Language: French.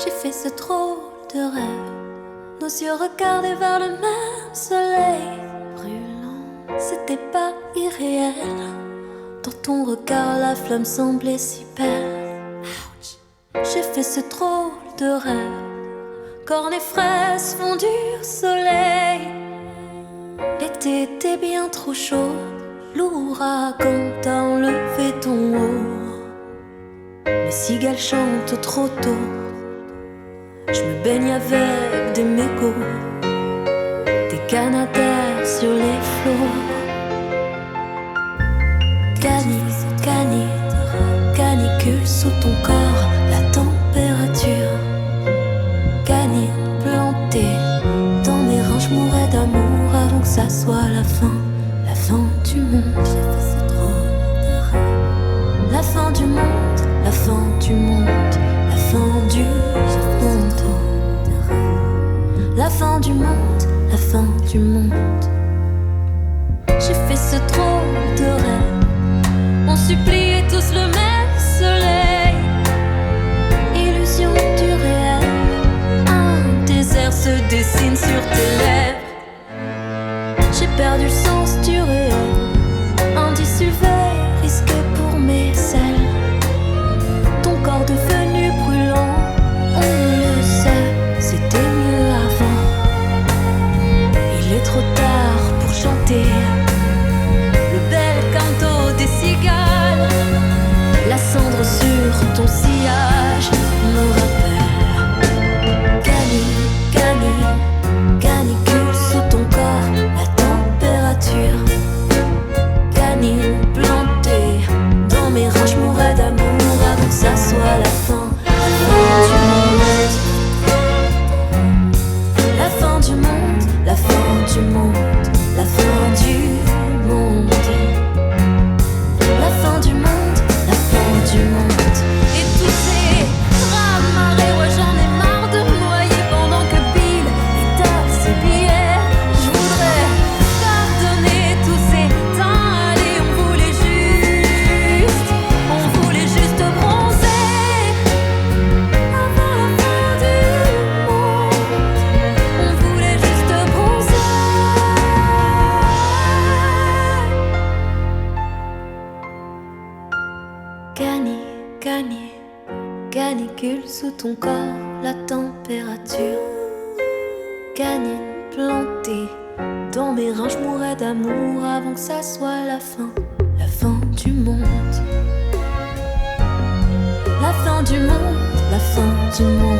J'ai fait ce drôle de rêve, nos yeux regardés vers le même soleil brûlant. C'était pas irréel, dans ton regard la flamme semblait si belle. Ouch. J'ai fait ce drôle de rêve, cornes et fraises fondues au soleil. L'été était bien trop chaud, l'ouragan t'a enlevé ton haut. Les cigales chantent trop tôt, je me baigne avec des mégots, des canadaires sur les flots. Canicule sous ton corps, la température. Canine plantée dans mes reins, je mourrais d'amour avant que ça soit la fin du monde. J'ai fait ce drôle de rêve. La fin du monde, la fin du monde, la fin du monde. La fin du monde, la fin du monde. J'ai fait ce drôle de rêve. On suppliait tous le même soleil. Illusion du réel. Un désert se dessine sur tes lèvres. J'ai perdu le sens du réel. Indice UV risqué pour mes selles. Ton corps devenu brûlant, on le sait, c'était mieux avant. Il est trop tard pour chanter le bel canto des cigales. La cendre sur ton sillage me rappelle. Canicule sous ton corps, la température. Canine plantée dans mes reins, je mourrais d'amour avant que ça soit la fin du monde. La fin du monde, la fin du monde, la fin du monde. La fin du monde, la fin du monde. Et tous ces drames marées, ouais j'en ai marre de me noyer pendant que Bill étale ses billets. Je voudrais pardonner tous ces temps. Allez, on voulait juste bronzer avant la fin du monde. On voulait juste bronzer. Canicule sous ton corps, la température. Canine plantée dans mes reins, je mourrais d'amour avant que ça soit la fin du monde. La fin du monde, la fin du monde.